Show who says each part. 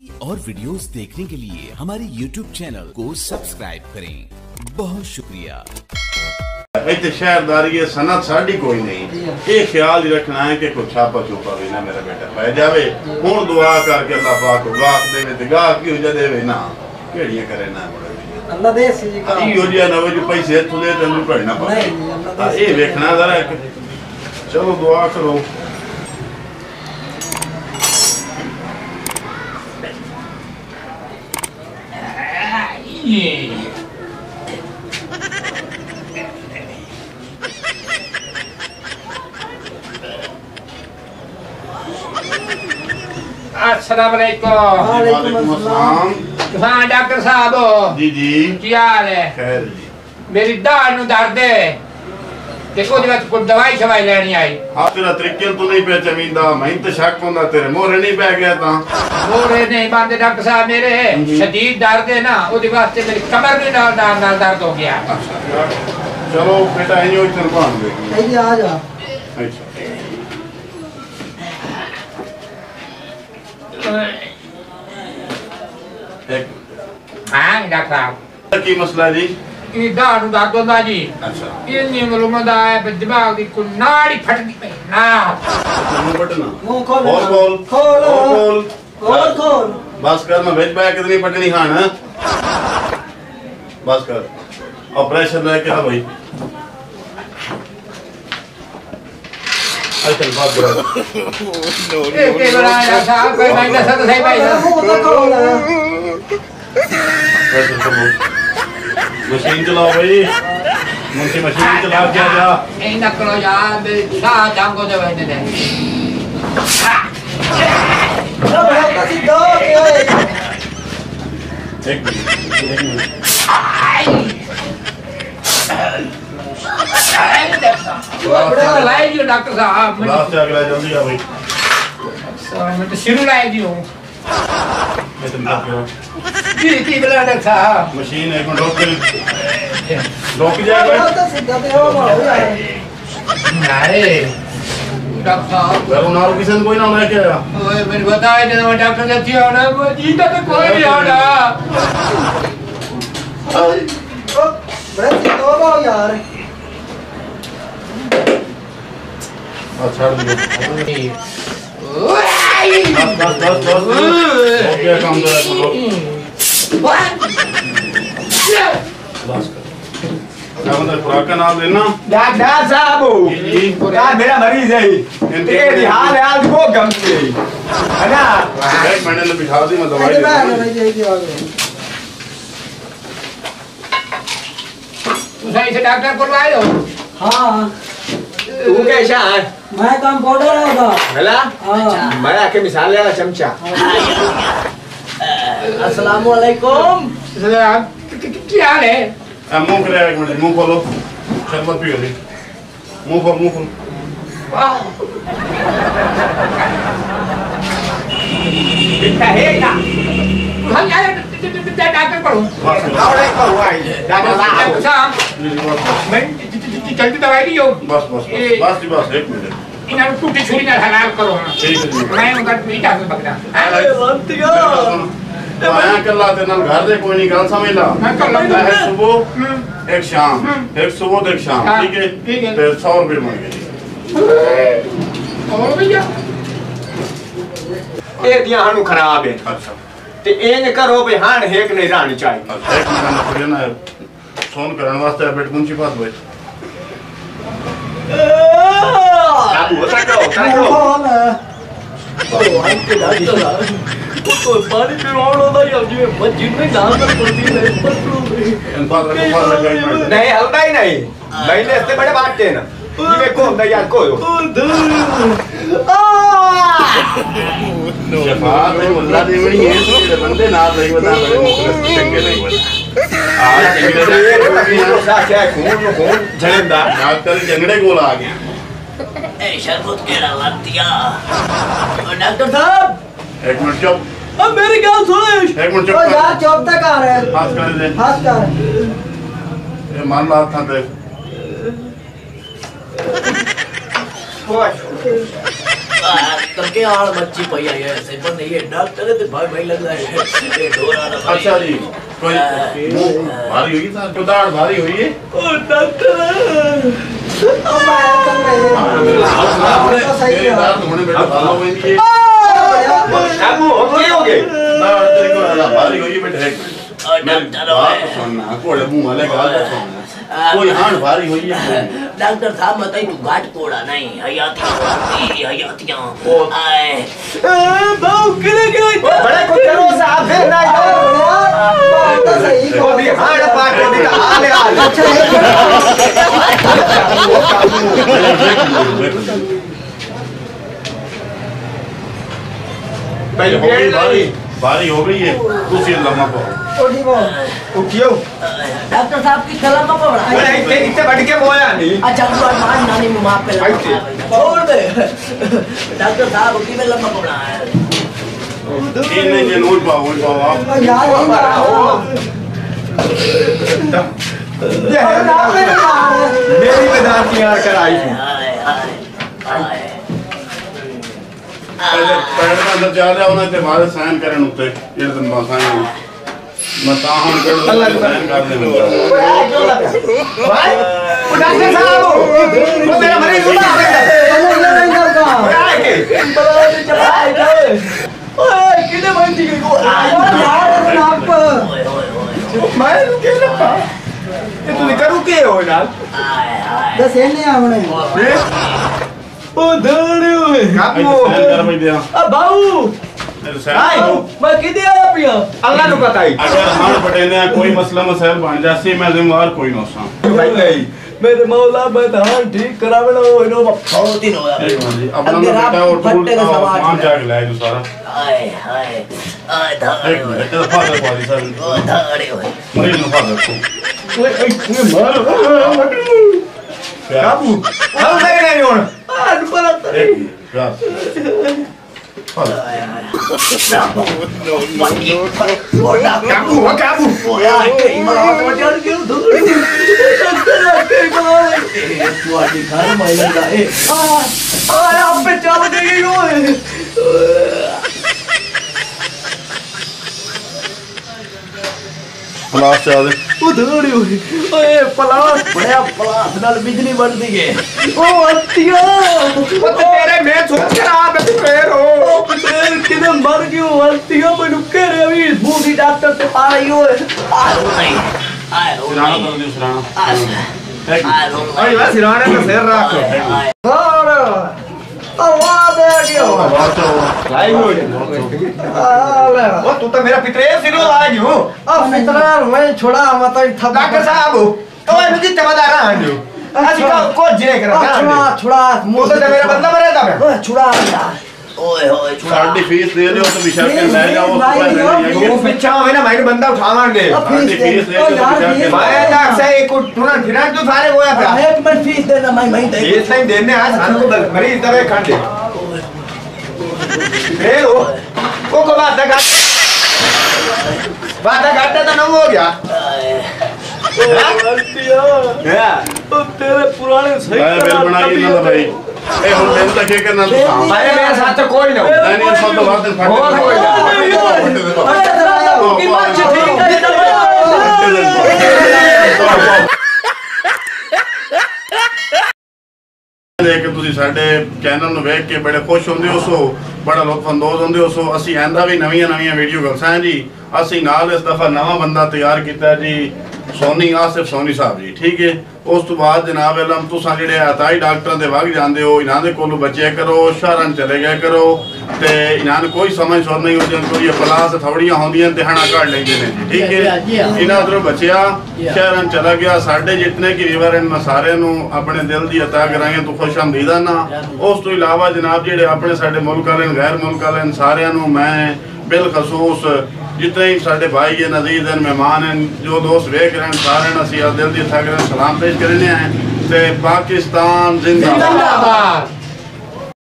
Speaker 1: और वीडियोस देखने के लिए हमारे YouTube चैनल को सब्सक्राइब करें। बहुत शुक्रिया।
Speaker 2: इतने शहरदारी सनत साड़ी कोई नहीं, ये ख्याल ही रखना है कि कुछ छापा छुपा भी ना मेरा बेटा पै जावे। हूं दुआ करके अल्लाह पाक को गाह देवे ते गाह की हो देवे ना केड़ियां करे ना
Speaker 3: अल्लाह दे सी जी का
Speaker 2: यो जिया ना जो पैसे तुले ते नु पढ़ना पड़े ये देखना जरा। चलो दुआ करो।
Speaker 4: अस्सलाम वालेकुम।
Speaker 2: वालेकुम अस्सलाम।
Speaker 4: हाँ डॉक्टर साहब
Speaker 2: जी जी
Speaker 4: क्या हाल है?
Speaker 2: खैर जी।
Speaker 4: मेरी दाढ़ नु दर्द है देखो जब कोई दवाई शवाई लेनी आई।
Speaker 2: हाँ तेरा तरीके तो नहीं पे चमींदा मैं तो शक होंदा तेरे मोरे नहीं बह गया ता
Speaker 4: मोरे नहीं बांधे डॉक्टर साहब मेरे शदीद दर्द है ना उसके वास्ते मेरी कमर में नाल दर्द हो गया।
Speaker 2: चलो बेटा इन्हीं इधर बांध दे।
Speaker 3: नहीं आ जा।
Speaker 2: अच्छा
Speaker 4: हाँ डॉक्टर साहब
Speaker 2: की मसला है जी?
Speaker 4: ये दाढ़ नु दर्द होंदा जी।
Speaker 2: अच्छा
Speaker 4: ये नहीं मालूम होंदा है दिमाग की कोई नाड़ी फटदी पे ना
Speaker 2: मुंह बटना
Speaker 3: मुंह खोल
Speaker 2: खोल
Speaker 3: खोल
Speaker 2: खोल
Speaker 3: खोल खोल
Speaker 2: बस कर मैं भेज पाया कितनी पटनी खान है बस कर ऑपरेशन रह क्या भाई। अच्छा बात करो
Speaker 4: के बड़ा साहब कोई नहीं दस तो सही भाई
Speaker 3: मुंह खोल
Speaker 2: मशीन चलाओ भाई मुझे मशीन चला क्या जा
Speaker 4: ए ना करो यार मेरी साथ जांगो दे बैठे दे
Speaker 3: सब है सीधा
Speaker 2: एक मिनट
Speaker 4: बड़ा लाए जी डॉक्टर साहब
Speaker 2: लास्ट अगला जल्दी आ भाई।
Speaker 4: मैं तो शुरू लाए जी हूं
Speaker 2: मैं तुम बात करो
Speaker 4: जी बड़ा डॉक्टर साहब
Speaker 2: मशीन एक मिनट रोक जाएगा
Speaker 3: तो सीधा ते हो यार
Speaker 4: नहीं डॉक्टर साहब
Speaker 2: वेरो नारो किसन कोई ना ले के आया
Speaker 4: ओए मेरे बताए जब डॉक्टर ने थी आना वो जीता तो कोई नहीं आना
Speaker 3: बड़े सीधा हो यार।
Speaker 2: अच्छा दियो बस हो गया काम जरा करो बस कर क्या मतलब खुराक का नाम लेना
Speaker 5: डॉक्टर साहब क्या मेरा मरीज है तेरी हाल हाल को गमती है ना
Speaker 2: एक महीने में बिठा दी मैं दवाई
Speaker 3: अरे
Speaker 2: दे
Speaker 3: मैं
Speaker 2: दूंगा।
Speaker 3: नहीं जाएगी आगे
Speaker 4: तू सही से डॉक्टर को लाए हो
Speaker 3: हां
Speaker 5: तू कैसा है?
Speaker 3: मैं कंपाउंडर होगा
Speaker 5: भला
Speaker 3: हां
Speaker 5: मैं आके मिसाल ले चमचा।
Speaker 3: अस्सलाम वालेकुम।
Speaker 4: क्या हाल है?
Speaker 2: मुंह करे एक मिनट मुंह खोलो शरबत पियो जी मुंह खोल
Speaker 5: कितना है ना
Speaker 4: हम यार डॉक्टर पर हूं
Speaker 5: आवड़े को हुआ है
Speaker 4: डॉक्टर साहब मैं जल्दी दवाई दियो
Speaker 2: बस एक मिनट
Speaker 4: इन्हें टूटी छुरी ना हलाल करो
Speaker 2: ठीक है जी
Speaker 4: मैं उनका मीठा से पकड़ा
Speaker 2: आया कर लाते ना घर दे कोई नहीं गल समझ ला
Speaker 4: मैं कर लूंगा।
Speaker 2: है सुबह एक शाम एक सुबह एक शाम
Speaker 4: हाँ,
Speaker 2: ठीक है
Speaker 4: ठीक है।
Speaker 2: ते 100 रुपए मिल गए
Speaker 4: और भैया
Speaker 5: ए दिया हनु खराब है
Speaker 2: अच्छा
Speaker 5: ते एन करो भाई हां हेक नहीं रहनी चाहिए।
Speaker 2: अच्छा एक मिनट ना फिर ना फोन करने वास्ते बेट मुंशी पास भाई
Speaker 5: बाबू उतरो
Speaker 3: खोल
Speaker 5: ओ अंके डॉक्टर तो पानी पिरोड़ो दा यार जी मस्जिद में नाम पर पड़ती है
Speaker 2: इन बात में
Speaker 5: नहीं हलदा ही नहीं मैंने इससे बड़े बात थे ना ये को होता यार को
Speaker 2: शफात है मुल्ला देवड़ी ये तो बंदे ना नहीं बता बड़े मुखलिस चंगे नहीं बता आज
Speaker 5: ये साथ है खून झड़दा
Speaker 2: डॉक्टर जंगड़े गोल आ गया
Speaker 6: ए शरबत केड़ा वातिया
Speaker 3: डॉक्टर साहब
Speaker 2: एक मिनट चुप
Speaker 3: अब मेरी गाल सुनो
Speaker 2: एक मिनट
Speaker 3: ओ
Speaker 2: चुप
Speaker 3: यार चुप तक आ रहे हैं
Speaker 2: हाथ कर दे
Speaker 3: हाथ कर
Speaker 2: ये मान ला था दे
Speaker 6: तो क्या हाल बच्ची पई है ऐसे पर नहीं है डॉक्टर है तो भाई भाई लग रहा है ये डोरा ना
Speaker 2: अच्छा जी कोई भारी हुई था कुदाड़ भारी हुई है
Speaker 6: ओ डॉक्टर
Speaker 2: मेरे दर्द होने बेटा भालो हुई नहीं है
Speaker 4: अब ओके हो गए
Speaker 2: दाड़ तेरे को भारी हुई है बेटा
Speaker 6: डॉक्टर
Speaker 2: बात सुनना कोड़े मुंह वाले गाल सुनना कोई हांड भारी हुई है
Speaker 6: डॉक्टर साहब बताइए तू घाट कोड़ा नहीं हयातियां आए
Speaker 5: बाऊ किले गए
Speaker 4: बड़े को करो साहब फिर ना
Speaker 3: तो सही
Speaker 4: वो भी हाड़ पाट को भी हाल हाल
Speaker 2: पहले हो गई भारी हो गई है उसी लम्हा को
Speaker 4: उठियो
Speaker 6: डॉक्टर साहब की गला में पड़ा
Speaker 4: अरे इतने बढ़ के मोया नहीं
Speaker 6: अच्छा तू मान नानी में माफ पे छोड़ दे डॉक्टर साहब की में लम्बा पड़ा है
Speaker 2: इन्हें ये नूर पाओ आप
Speaker 3: यार
Speaker 4: ये है मेरी मैदान की यार कराई थी
Speaker 2: पैर का अंदर जा रहा होना ते मारे साइन करन उत्ते जेड़ दिन बा साइन मैं ताहन कर साइन कर दे
Speaker 4: भाई डॉक्टर साहब वो मेरा मरीज हुआ
Speaker 5: ओए किले बंदी गई को
Speaker 4: मैं के लपा ये तू करू के हो ना
Speaker 3: दस नहीं आवणे
Speaker 5: ओ दौड़े हुए
Speaker 4: काबू
Speaker 2: साइन कर भाई दिया
Speaker 5: आ बाऊ
Speaker 2: साइन
Speaker 5: मैं किदे आया पिया
Speaker 4: अल्लाह को पता ही
Speaker 2: अगर हां पटेने कोई मसला मसैल बन जासी मैं जिम्मेदार कोई ना सा
Speaker 5: भाई मेरे मौला मैं धान ठीक करावणो इनो
Speaker 6: बहुत दिन होया
Speaker 2: अपना बेटा और टूल सामान जाग लाए जो सारा
Speaker 6: आए हाय आए
Speaker 2: एक
Speaker 6: धाड़े
Speaker 2: मिनट तेरा फादर वाली सर
Speaker 6: ओ धाड़े होए
Speaker 2: मरीज ना फादर को
Speaker 4: काबू हम लग नहीं होना
Speaker 5: आज पर
Speaker 2: एक मिनट
Speaker 4: काबू हो काबू
Speaker 2: क्लास चल दे
Speaker 6: बिजली बढ़ दी है
Speaker 4: वो तेरे मैं सोच के रहा मैं पैर हो
Speaker 5: किधर मर गयो हल्तियों में नुक्के रे अभी बूढ़ी डॉक्टर से आ रही हो
Speaker 2: सुराना कर दे सुराना
Speaker 4: अरे बस सिराने में सिर रखो
Speaker 3: आवाज आ गयो
Speaker 2: बात तो
Speaker 4: लाई हो वो तू तो मेरा पितरे सिरो आ गयो
Speaker 3: अब मित्रा मैं छोड़ा मत था
Speaker 4: डॉक्टर साहब तो मुझे चमदार आ गयो आज को जे कर
Speaker 3: छुड़ा छुड़ा
Speaker 4: वो तो मेरा बंदा मरे था मैं
Speaker 3: छुड़ा यार
Speaker 6: ओए होए
Speaker 2: साडी फीस दे दो तो विशाल के ले जाओ
Speaker 4: वो पीछा है ना मैंने बंदा उठावन दे
Speaker 2: साडी फीस दे दो विशाल के
Speaker 4: मैं ना से एक टूरन फिरन तो सारे होया पे
Speaker 3: एक मिनट फीस देना मैं दे
Speaker 4: ये सही देने आज सान को मरीज दवे खान दे ए वो को बात घाटे तो न हो गया
Speaker 5: तो तेरे पुराने सही
Speaker 2: मैं बिल बनाई ना भाई ए हम दिन तक के करना तो काम
Speaker 4: अरे मेरे साथ तो कोई ना
Speaker 2: नहीं सब तो बात फट
Speaker 4: और कोई
Speaker 5: की बात ठीक है
Speaker 2: देख के ਤੁਸੀਂ ਸਾਡੇ ਚੈਨਲ ਨੂੰ ਵੇਖ ਕੇ ਬੜੇ ਖੁਸ਼ ਹੁੰਦੇ ਹੋ ਸੋ ਬੜਾ ਲੁਤਫਅੰਦੋਜ਼ ਹੁੰਦੇ ਹੋ ਸੋ ਅਸੀਂ ਆਂਦਾ ਵੀ ਨਵੀਆਂ ਵੀਡੀਓ ਕਰਸਾਂ ਜੀ ਅਸੀਂ ਨਾਲ ਇਸ ਦਫਾ ਨਵਾਂ ਬੰਦਾ ਤਿਆਰ ਕੀਤਾ ਜੀ ਸੋਨੀ ਆਸਿਫ ਸੋਨੀ ਸਾਹਿਬ ਜੀ ਠੀਕ ਹੈ ਉਸ ਤੋਂ ਬਾਅਦ ਜਨਾਬ ਅਲਮ ਤੁਸੀਂ ਜਿਹੜੇ ਆਤਾਈ ਡਾਕਟਰਾਂ ਦੇ ਵਗ ਜਾਂਦੇ ਹੋ ਇਹਨਾਂ ਦੇ ਕੋਲੋਂ ਬਚਿਆ ਕਰੋ ਸ਼ਹਿਰਾਂ ਚਲੇ ਗਏ ਕਰੋ ਤੇ ਇਹਨਾਂ ਨੂੰ ਕੋਈ ਸਮਝ ਸੁਣ ਨਹੀਂ ਹੁੰਦੀ ਕੋਈ ਪਲਾਸ ਥਵੜੀਆਂ ਹੁੰਦੀਆਂ ਤੇ ਹਣਾ ਕੱਢ ਲੈਂਦੇ ਨੇ ਜੀ ਠੀਕ ਹੈ ਇਹਨਾਂ ਤੋਂ ਬਚਿਆ ਸ਼ਹਿਰਾਂ ਚਲਾ ਗਿਆ ਸਾਡੇ ਜਿੰਨੇ ਕੀ ਰਿਵਰ ਹਨ ਮੈਂ ਸਾਰਿਆਂ ਨੂੰ ਆਪਣੇ ਦਿਲ ਦੀ ਅਤਾ ਕਰਾਂਗੇ ਤੂੰ ਖੁਸ਼ ਹਮਦੀਦਾ ਨਾ ਉਸ ਤੋਂ ਇਲਾਵਾ ਜਨਾਬ ਜਿਹੜੇ ਆਪਣੇ ਸਾਡੇ ਮੁਲਕ ਵਾਲੇ ਗੈਰ ਮੁਲਕ ਵਾਲੇ ਸਾਰਿਆਂ ਨੂੰ ਮੈਂ ਬਿਲਖਸੂਸ जितने ही साढ़े भाई है नजीर हैं मेहमान हैं जो दोस्त वेख रहे हैं सारे असी दिल की थक रहे सलाम पेश करने हैं पाकिस्तान जिंदाबाद।